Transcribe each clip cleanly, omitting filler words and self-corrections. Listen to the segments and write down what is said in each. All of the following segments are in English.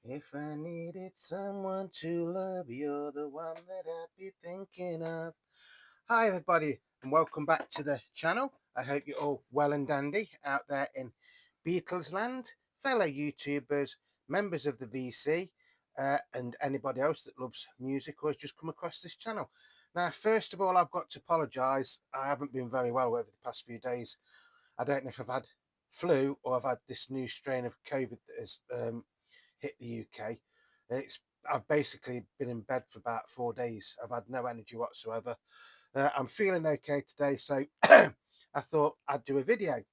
If I needed someone to love, you're the one that I'd be thinking of. Hi, everybody, and welcome back to the channel. I hope you're all well and dandy out there in Beatles land, fellow YouTubers, members of the VC, and anybody else that loves music or has just come across this channel. Now, first of all, I've got to apologise. I haven't been very well over the past few days. I don't know if I've had flu or I've had this new strain of COVID that has hit the UK. It's I've basically been in bed for about 4 days. I've had no energy whatsoever. I'm feeling okay today, so I thought I'd do a video.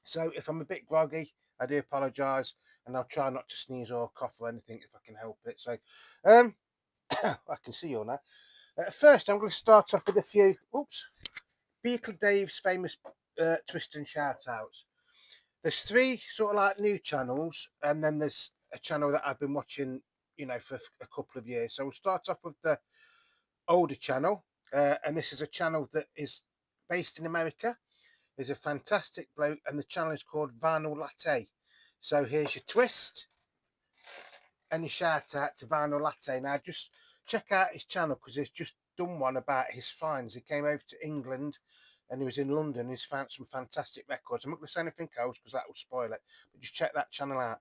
So if I'm a bit groggy, I do apologise, and I'll try not to sneeze or cough or anything if I can help it. So um, I can see you all now. First, I'm going to start off with a few. Oops, Beatle Dave's famous twist and shout outs. There's three sort of like new channels, and then there's a channel that I've been watching, for a couple of years. So we'll start off with the older channel, and this is a channel that is based in America. There's a fantastic bloke, and the channel is called Vinyl Latte. So here's your twist and your shout out to Vinyl Latte. Now just check out his channel because he's just done one about his finds. He came over to England and he was in London. He's found some fantastic records. I'm not going to say anything else because that will spoil it, but just check that channel out.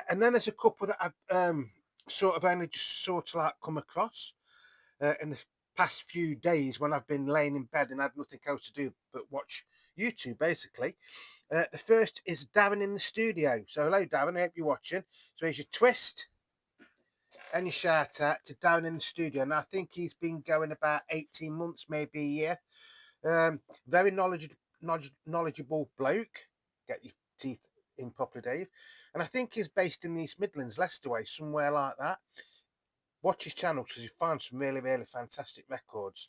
And then there's a couple that I've sort of only just sort of like come across in the past few days when I've been laying in bed and had nothing else to do but watch YouTube, basically. The first is Darren in the studio. So hello, Darren. I hope you're watching. So here's your twist and your shout out to Darren in the studio. And I think he's been going about 18 months, maybe a year. Very knowledgeable bloke. Get your teeth in properly, Dave. And I think he's based in the East Midlands, Leicester way, somewhere like that. Watch his channel because you find some really, really fantastic records.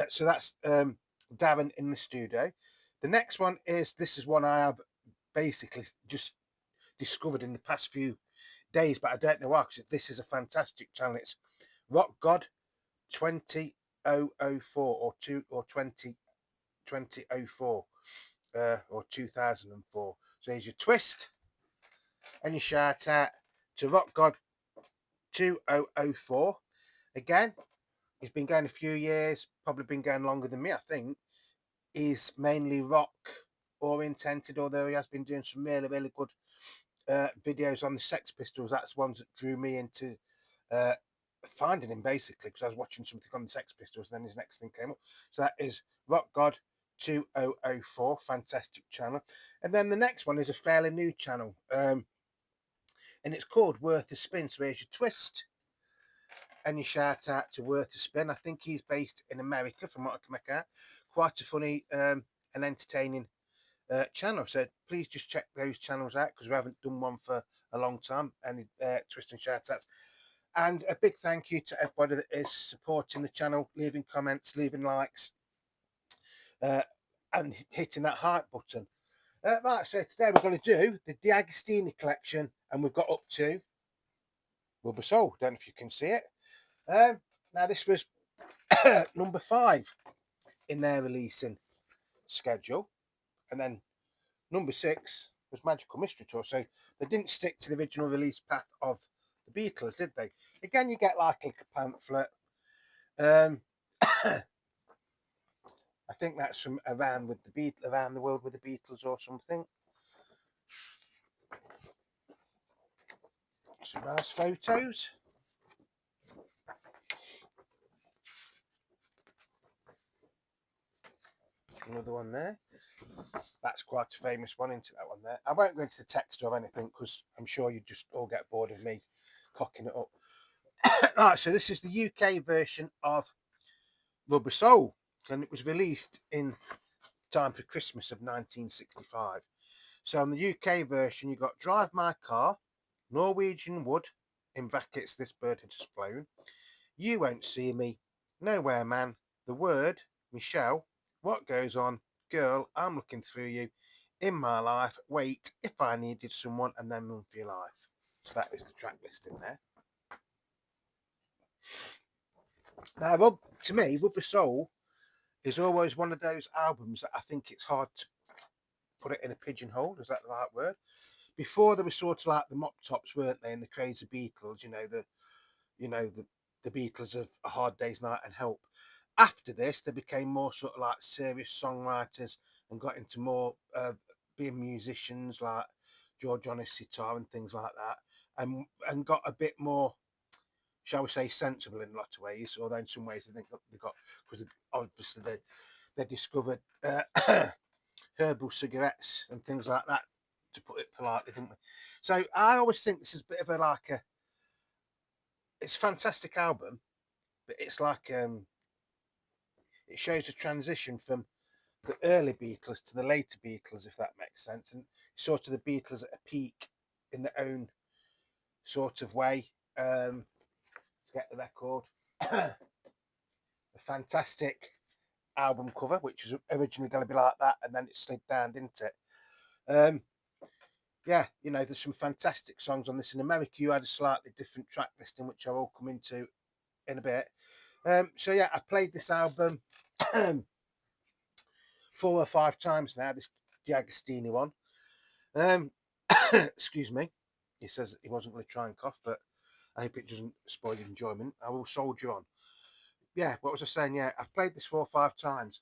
So that's Darren in the studio. The next one is this is one I have basically just discovered in the past few days, but I don't know why because this is a fantastic channel. It's Rock God 2004 or 2004 or 2004. So here's your twist and your shout out to Rock God 2004. Again, he's been going a few years, probably been going longer than me, I think. He's mainly rock oriented, although he has been doing some really, really good videos on the Sex Pistols. That's ones that drew me into uh, finding him basically because I was watching something on the Sex Pistols, and then his next thing came up. So that is Rock God 2004, fantastic channel. And then the next one is a fairly new channel, and it's called Worth a Spin. So here's your twist and your shout out to Worth a Spin. I think he's based in America, from what I can make out. Quite a funny and entertaining channel. So please just check those channels out because we haven't done one for a long time. Any twist and shout outs. And a big thank you to everybody that is supporting the channel, leaving comments, leaving likes, uh, and hitting that heart button. Right, so today we're going to do the DeAGASTINI Collection, and we've got up to Rubber Soul. Don't know if you can see it. Now this was number 5 in their releasing schedule, and then number 6 was Magical Mystery Tour. So they didn't stick to the original release path of the Beatles, did they? Again, you get like a pamphlet. Um, I think that's from around with the around the world with the Beatles or something. Some nice photos. Another one there. That's quite a famous one, into that one there. I won't go into the text or anything because I'm sure you just all get bored of me cocking it up. Right, so this is the UK version of Rubber Soul, and it was released in time for Christmas of 1965. So on the UK version, you got Drive My Car, Norwegian Wood, in brackets, this bird had just flown, You Won't See Me, Nowhere Man, The Word, Michelle, What Goes On, Girl, I'm Looking Through You, In My Life, Wait, If I Needed Someone, and then Run for Your Life. So that is the track list in there. Now, to me, Rubber Soul is always one of those albums that I think it's hard to put it in a pigeonhole. Is that the right word? before they were sort of like the Mop Tops, weren't they, and the Crazy Beatles, the Beatles of A Hard Day's Night and Help. After this, they became more sort of like serious songwriters and got into more being musicians, like George on his sitar and things like that, and got a bit more, shall we say, sensible in a lot of ways. Although in some ways they got because obviously they discovered herbal cigarettes and things like that, to put it politely, didn't we? So I always think this is a bit of a like a, it's a fantastic album, but it's like it shows a transition from the early Beatles to the later Beatles, if that makes sense, and sort of the Beatles at a peak in their own sort of way. To get the record, a fantastic album cover, which was originally going to be like that, and then it slid down, didn't it? Yeah, there's some fantastic songs on this. In America, you had a slightly different track listing, which I will come into in a bit. So yeah, I've played this album 4 or 5 times now. This DeAGASTINI one. Excuse me. He says he wasn't going to try and cough, but I hope it doesn't spoil your enjoyment. I will soldier on. Yeah, what was I saying? Yeah, I've played this 4 or 5 times.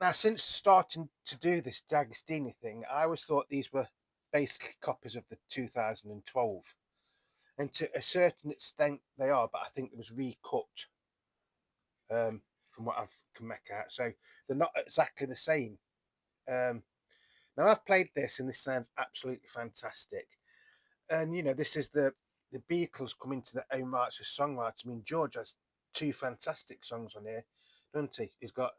Now, since starting to do this DeAGASTINI thing, I always thought these were basically copies of the 2012. And to a certain extent they are, but I think it was recut from what I can make out. So they're not exactly the same. Now I've played this and this sounds absolutely fantastic. And this is the Beatles coming to their own rights as songwriters. I mean, George has 2 fantastic songs on here, doesn't he? He's got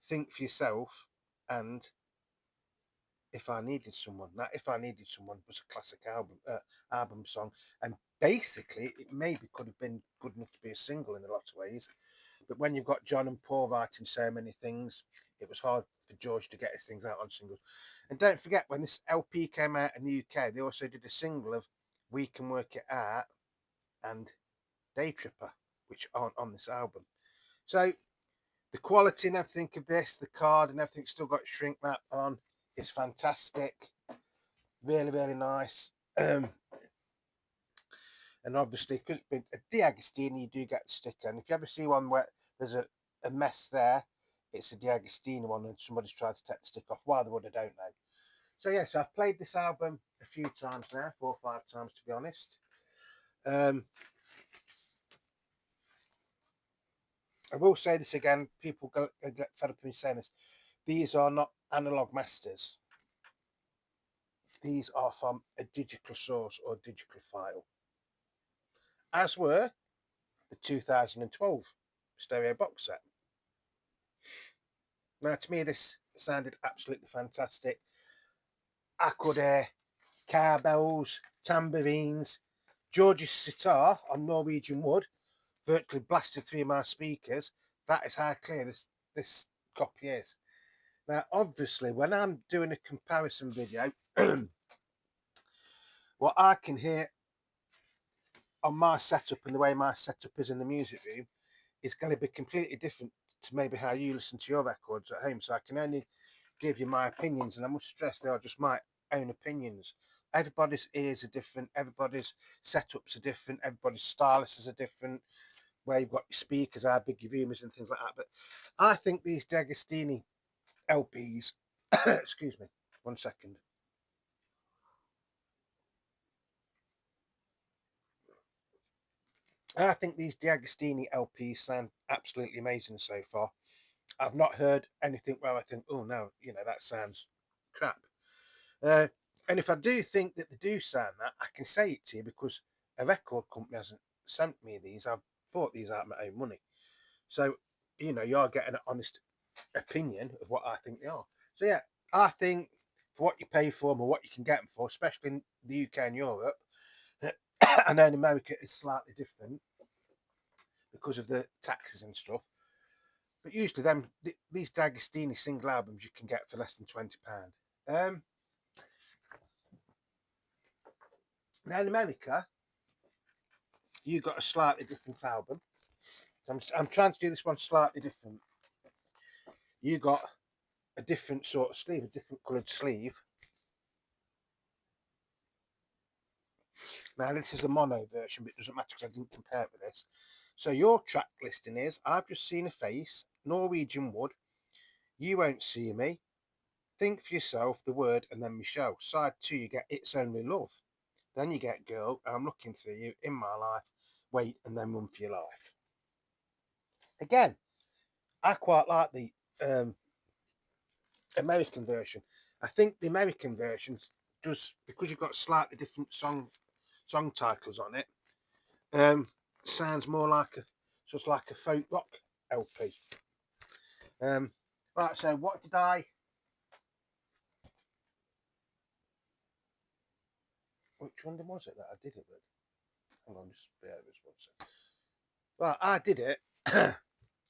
Think for Yourself and If I Needed Someone. That If I Needed Someone was a classic album song, and basically it maybe could have been good enough to be a single in a lot of ways. But when you've got John and Paul writing so many things, it was hard for George to get his things out on singles. And don't forget, when this LP came out in the UK, they also did a single of We Can Work It Out and Day Tripper, which aren't on this album. So the quality and everything of this, the card and everything, still got shrink wrap on. It's fantastic. Really, really nice. And obviously, because it's been a DeAgostini, you do get the sticker. And if you ever see one where there's a mess there, it's a DeAgostini one, and somebody's tried to take the stick off. Why they would, I don't know. So yes, I've played this album a few times now, 4 or 5 times to be honest. I will say this again, people get fed up with me saying this. These are not analog masters. These are from a digital source or digital file, as were the 2012 stereo box set. Now, to me, this sounded absolutely fantastic. I could hear cowbells, tambourines, George's sitar on Norwegian wood, virtually blasted through my speakers. That is how clear this copy is. Now, obviously, when I'm doing a comparison video, what I can hear on my setup and the way my setup is in the music room is going to be completely different to maybe how you listen to your records at home. So I can only give you my opinions, and I must stress they are just my own opinions. Everybody's ears are different, everybody's setups are different, everybody's styluses are different, where you've got your speakers, how big your room is and things like that. But I think these DeAgostini LPs, excuse me, 1 second. I think these DeAgostini LPs sound absolutely amazing so far. I've not heard anything where I think, oh no, that sounds crap. And if I do think that they do sound that, I can say it to you because a record company hasn't sent me these. I've bought these out of my own money. So, you are getting an honest opinion of what I think they are. So, yeah, I think for what you pay for them or what you can get them for, especially in the UK and Europe, I know in America it's slightly different because of the taxes and stuff. But usually, these D'Agostini single albums you can get for less than £20. Now in America, you got a slightly different album. I'm trying to do this one slightly different. You got a different sort of sleeve, a different coloured sleeve, Now this is a mono version, but it doesn't matter because I didn't compare it with this. So your track listing is I've just seen a face, Norwegian Wood, You Won't See Me, Think for Yourself, The Word, and then Michelle. Side 2 you get It's Only Love. Then you get Girl, I'm Looking Through You, In My Life, Wait, and then Run for Your Life. Again, I quite like the American version. I think the American version does, because you've got slightly different song titles on it, sounds more like a just like a folk rock LP. Right, so what did I? Which one was it that I did it with? Hang on, just bear with us 1 second. Right, I did it.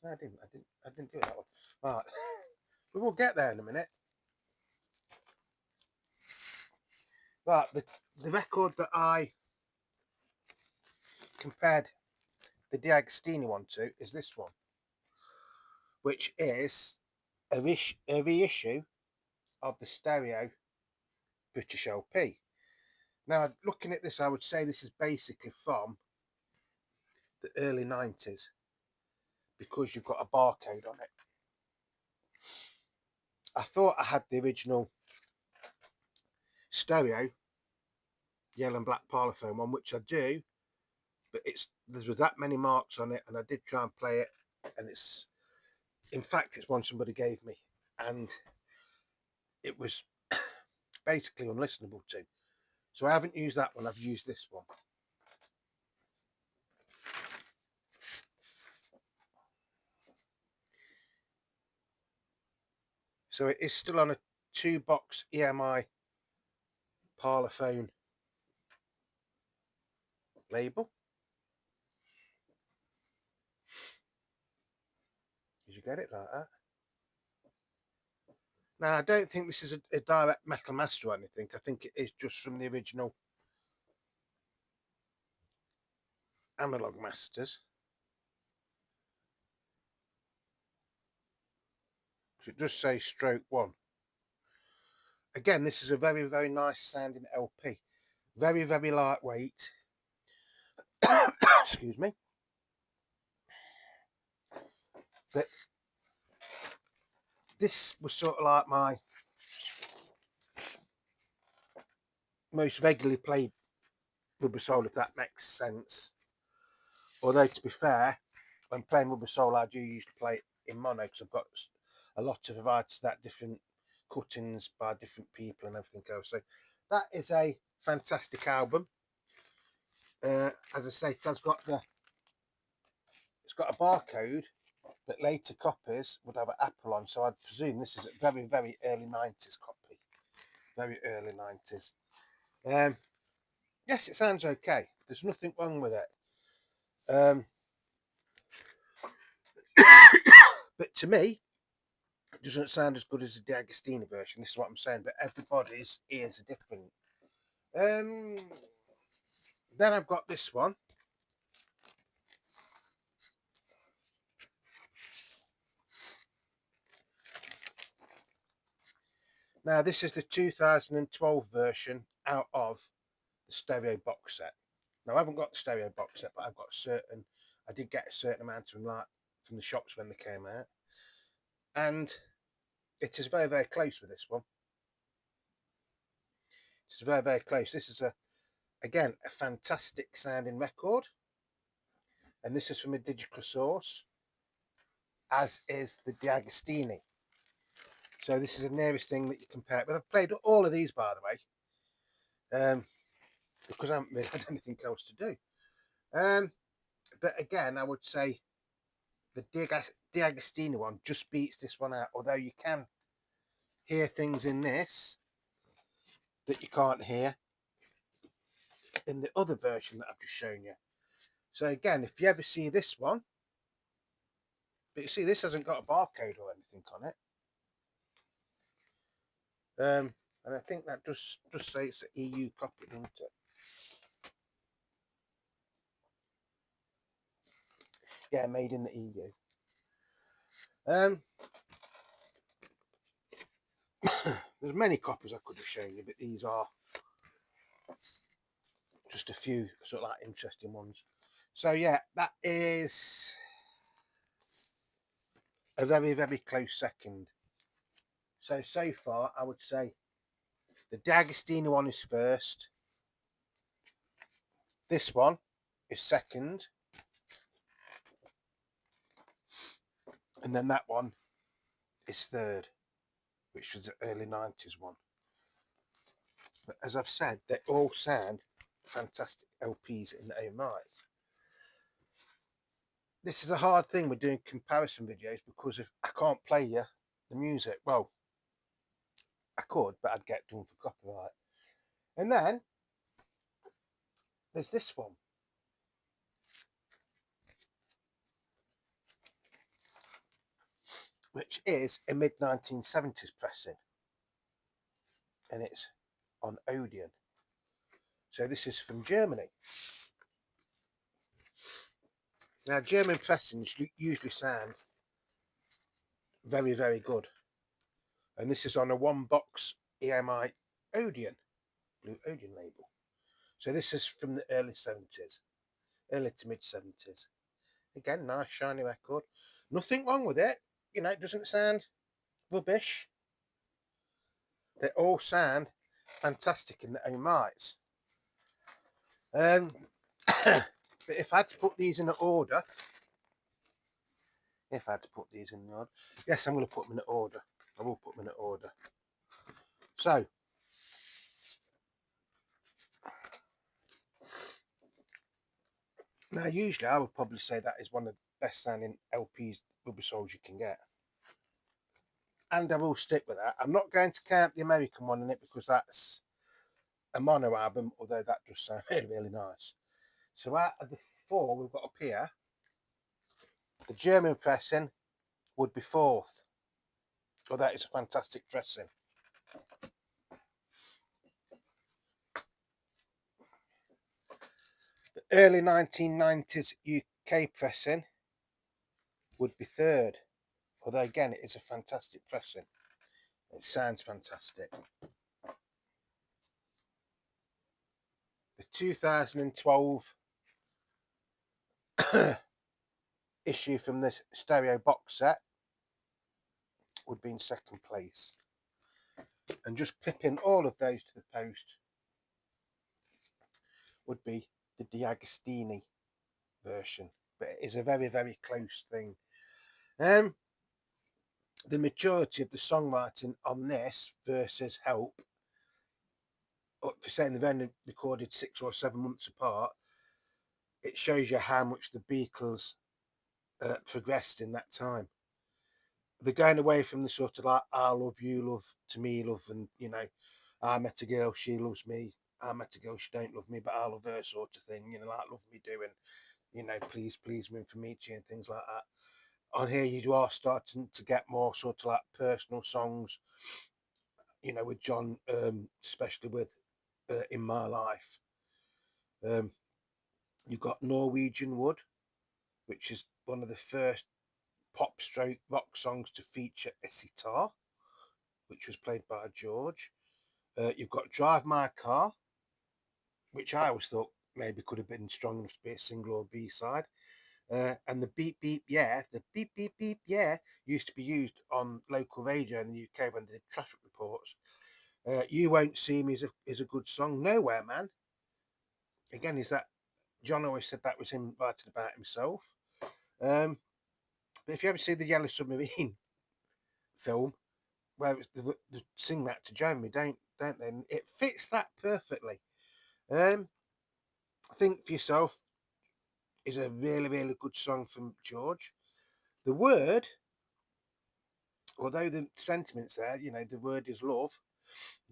No, I didn't. I didn't do it that one. Right, we will get there in a minute. Right, the record that I compared the DeAGASTINI one to is this one, which is a reissue of the stereo British LP. Now, looking at this, I would say this is basically from the early 90s because you've got a barcode on it. I thought I had the original stereo yellow and black parlophone one, which I do, but there was that many marks on it, and I did try and play it, and it's, in fact, it's one somebody gave me, and it was basically unlistenable to. So I haven't used that one, I've used this one. So it is still on a 2-box EMI parlophone label. Did you get it like that? Now, I don't think this is a direct metal master or anything. I think it is just from the original analog masters. So it does say stroke 1. Again, this is a very, very nice sounding LP. Very, very lightweight. Excuse me. But this was sort of like my most regularly played Rubber Soul, if that makes sense. Although, to be fair, when playing Rubber Soul, I do usually play it in mono because I've got a lot of varieties, that different cuttings by different people and everything else. So that is a fantastic album. As I say, it's got a barcode, but later copies would have an Apple on, so I'd presume this is a very, very early 90s copy. Very early 90s. Yes, it sounds okay. There's nothing wrong with it. But to me, it doesn't sound as good as the DeAGASTINI version. This is what I'm saying, but everybody's ears are different. Then I've got this one. Now, this is the 2012 version out of the stereo box set. Now, I haven't got the stereo box set, but I've got I did get a certain amount of them from the shops when they came out. And it is very, very close with this one. It's very, very close. This is again, a fantastic sounding record. And this is from a digital source, as is the DeAGASTINI. So this is the nearest thing that you compare it with. I've played all of these, by the way, because I haven't really had anything else to do. But again, I would say the DeAGASTINI one just beats this one out, although you can hear things in this that you can't hear in the other version that I've just shown you. So again, if you ever see this one, but you see this hasn't got a barcode or anything on it. And I think that does say it's an EU copy, doesn't it? Yeah, made in the EU. There's many copies I could have shown you, but these are just a few sort of like interesting ones. So yeah, that is a very, very close second. So far, I would say the DeAGASTINI one is first. This one is second. And then that one is third, which was the early 90s one. But as I've said, they all sound fantastic LPs in their own right. This is a hard thing with doing comparison videos because if I can't play you the music, well, I could, but I'd get done for copyright. And then there's this one. Which is a mid-1970s pressing. And it's on Odeon. So this is from Germany. Now, German pressings usually sound very, very good. And this is on a one-box EMI Odeon, blue Odeon label. So this is from the early 70s, early to mid-70s. Again, nice shiny record. Nothing wrong with it. You know, it doesn't sound rubbish. They all sound fantastic in their own rights. But if I had to put these in order, yes, I'm going to put them in order. I will put them in order. So, now usually I would probably say that is one of the best sounding LPs, Rubber Souls you can get. And I will stick with that. I'm not going to count the American one in it because that's a mono album, although that does sound really, really nice. So out of the four we've got up here, the German pressing would be fourth. Well, that is a fantastic pressing. The early 1990s UK pressing would be third. Although again, it is a fantastic pressing. It sounds fantastic. The 2012 issue from the stereo box set would be in second place. And just pipping all of those to the post would be the DeAGASTINI version. But it is a very, very close thing. The maturity of the songwriting on this versus Help, for saying they've only recorded 6 or 7 months apart, it shows you how much the Beatles progressed in that time. They're going away from the sort of like I love you, love to me, love, and you know, I met a girl, she loves me. I met a girl, she don't love me, but I love her, sort of thing. You know, like love me doing, you know, please me for me and things like that. On here, you are starting to get more sort of like personal songs. You know, with John, especially with In My Life. You've got Norwegian Wood, which is one of the first pop stroke rock songs to feature a sitar, which was played by George. You've got Drive My Car, which I always thought maybe could have been strong enough to be a single or B-side. And the Beep Beep Yeah, the Beep Beep Beep Yeah used to be used on local radio in the UK when they did traffic reports. You Won't See Me is a good song. Nowhere Man. Again, is that John always said that was him writing about himself. But if you ever see the Yellow Submarine film, where they sing that to Jeremy, don't they? And it fits that perfectly. Think for Yourself is a really, really good song from George. The word, although the sentiment's there, you know, the word is love.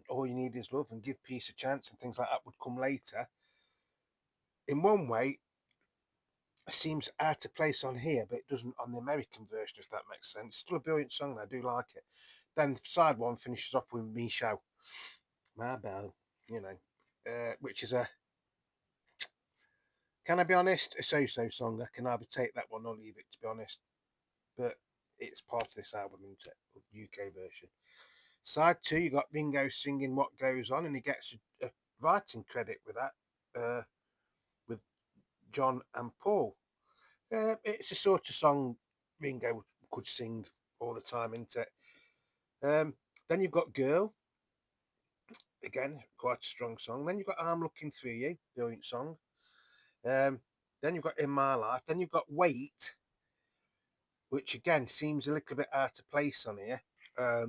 All you need is love, and give peace a chance, and things like that would come later. In one way, it seems out of place on here, but it doesn't on the American version, if that makes sense. Still a brilliant song, and I do like it. Then side one finishes off with Michelle, My Belle, you know, which is a, can I be honest, a so-so song. I can either take that one or leave it, to be honest. But it's part of this album, isn't it? UK version. Side two, you got Ringo singing What Goes On, and he gets a writing credit with that. John and Paul. It's a sort of song Ringo could sing all the time, isn't it? Then you've got Girl, again, quite a strong song. Then you've got I'm Looking Through You, brilliant song. Then you've got In My Life. Then you've got Wait, which again seems a little bit out of place on here. I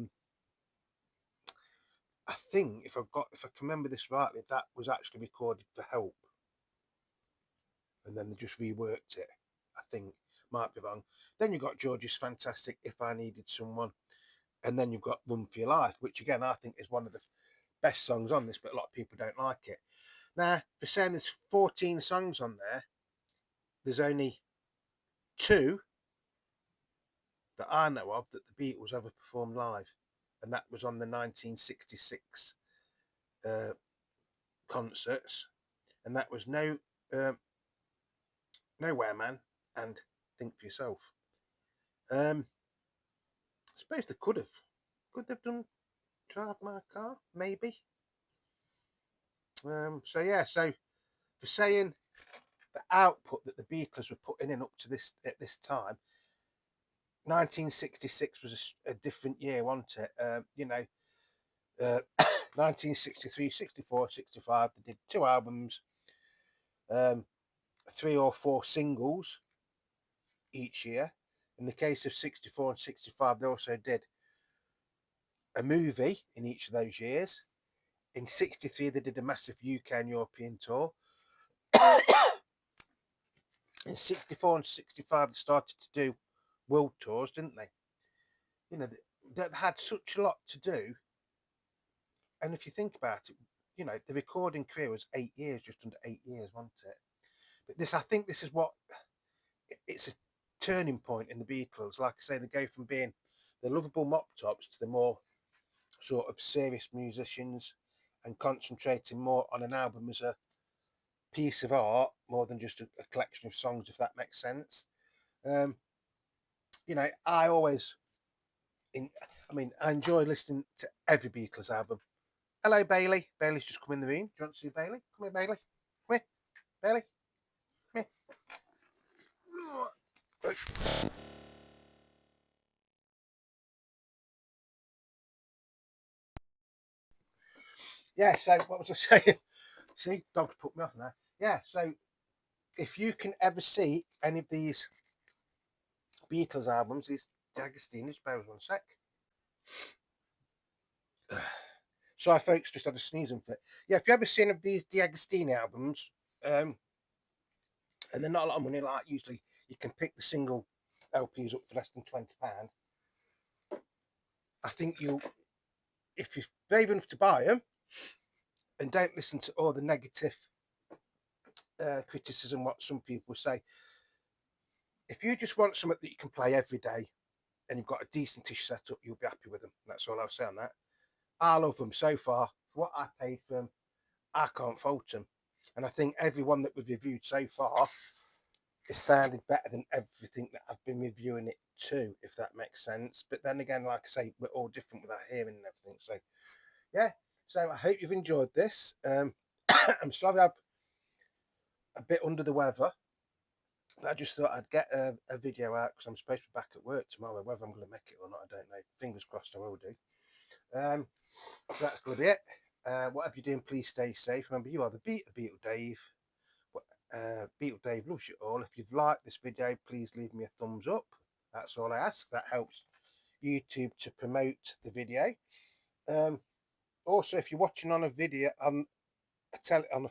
think if I can remember this rightly, that was actually recorded for Help, and then they just reworked it. I think, might be wrong. Then you've got George's fantastic If I Needed Someone, and then you've got Run for Your Life, which again I think is one of the best songs on this, but a lot of people don't like it. Now, for saying there's 14 songs on there, there's only 2 that I know of that the Beatles ever performed live, and that was on the 1966 concerts, and that was Nowhere Man and Think for Yourself. I suppose they could they've done Drive My Car, maybe. So yeah, so for saying the output that the Beatles were putting in up to this at this time, 1966 was a different year, wasn't it? 1963, 64, 65, they did 2 albums, 3 or 4 singles each year. In the case of 64 and 65, they also did a movie in each of those years. In 63, they did a massive UK and European tour. In 64 and 65, they started to do world tours, didn't they? You know, they had such a lot to do. And if you think about it, you know, the recording career was 8 years, just under 8 years, wasn't it? But I think this is what, it's a turning point in the Beatles. Like I say, they go from being the lovable mop tops to the more sort of serious musicians, and concentrating more on an album as a piece of art more than just a collection of songs, if that makes sense. Um, you know, I enjoy listening to every Beatles album. Hello, Bailey. Bailey's just come in the room. Do you want to see Bailey? Come here, Bailey. Come here, Bailey. Come here. Yeah, so what was I saying? See, dog's put me off now. Yeah, so if you can ever see any of these Beatles albums, these DeAGASTINI, bear with 1 sec. Sorry, folks, just had a sneezing fit. Yeah, if you ever seen of these DeAGASTINI albums, and they're not a lot of money, like usually you can pick the single LPs up for less than £20. I think if you're brave enough to buy them and don't listen to all the negative criticism, what some people say, if you just want something that you can play every day and you've got a decentish setup, you'll be happy with them. That's all I'll say on that. I love them so far. For what I paid for them, I can't fault them. And I think everyone that we've reviewed so far is sounded better than everything that I've been reviewing it to, if that makes sense. But then again, like I say, we're all different with our hearing and everything. So yeah, so I hope you've enjoyed this. I'm sorry I'm a bit under the weather, but I just thought I'd get a video out because I'm supposed to be back at work tomorrow. Whether I'm going to make it or not, I don't know. Fingers crossed I will do. So that's going to be it. Whatever you're doing, please stay safe. Remember, you are the Beatle Dave. Beatle Dave loves you all. If you've liked this video, please leave me a thumbs up. That's all I ask. That helps YouTube to promote the video. Also, if you're watching on a video on on a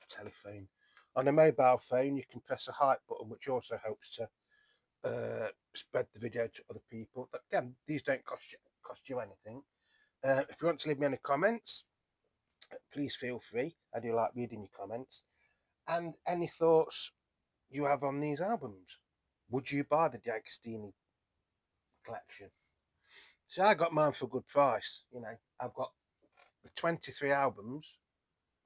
telephone, on a mobile phone, you can press a hype button, which also helps to spread the video to other people. But again, these don't cost you anything. If you want to leave me any comments, please feel free. I do like reading your comments. And any thoughts you have on these albums. Would you buy the DeAGASTINI collection? So I got mine for a good price. You know, I've got the 23 albums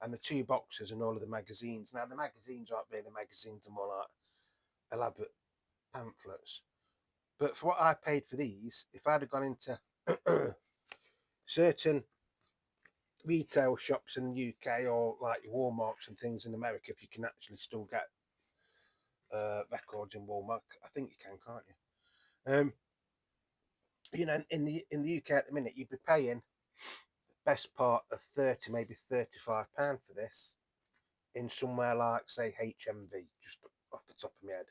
and the 2 boxes and all of the magazines. Now the magazines aren't really magazines, they're more like elaborate pamphlets. But for what I paid for these, if I'd have gone into certain retail shops in the UK or like your Walmarts and things in America, if you can actually still get records in Walmart. I think you can, can't you? You know, in the UK at the minute, you'd be paying best part of 30, maybe £35 for this in somewhere like, say, HMV, just off the top of my head.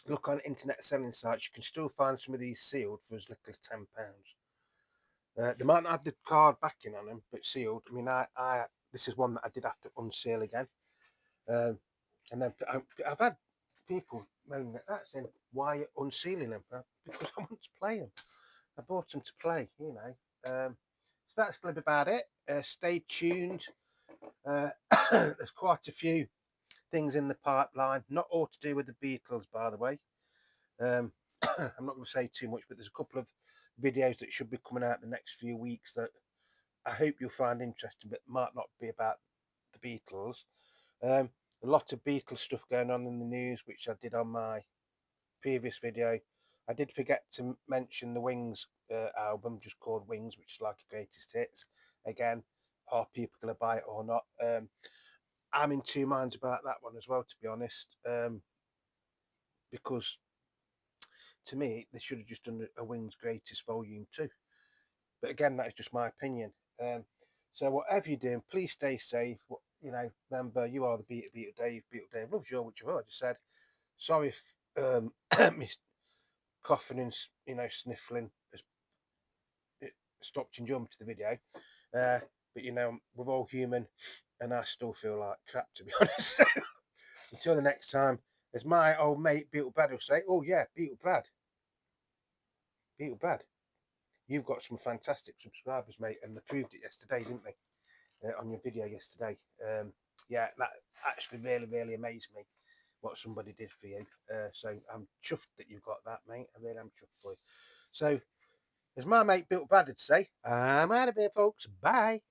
Look on internet selling sites, you can still find some of these sealed for as little as £10. They might not have the card backing on them, but sealed. I mean, I this is one that I did have to unseal again. Um, and then I've had people moaning at that saying, "Why are you unsealing them?" Because I want to play them. I bought them to play, you know. So that's going to be about it. Stay tuned. There's quite a few things in the pipeline, not all to do with the Beatles, by the way. I'm not going to say too much, but there's a couple of videos that should be coming out the next few weeks that I hope you'll find interesting, but might not be about the Beatles. A lot of Beatles stuff going on in the news, which I did on my previous video. I did forget to mention the Wings album, just called Wings, which is like a greatest hits. Again, are people going to buy it or not? I'm in two minds about that one as well, to be honest, because to me, they should have just done a Wings Greatest Volume 2. But again, that is just my opinion. So whatever you're doing, please stay safe. You know, remember, you are the Beatle Dave. Beatle Dave loves you, which I've already said. Sorry if me coughing and, you know, sniffling has stopped and jumped to the video. But, you know, we're all human, and I still feel like crap, to be honest. Until the next time, as my old mate Beatle Brad will say, "Oh yeah, Beatle Brad, you've got some fantastic subscribers, mate," and they proved it yesterday, didn't they? On your video yesterday. Yeah, that actually really amazed me what somebody did for you. So I'm chuffed that you've got that, mate. I really am chuffed for you. So, as my mate Bill Brad would say, I'm out of here, folks. Bye.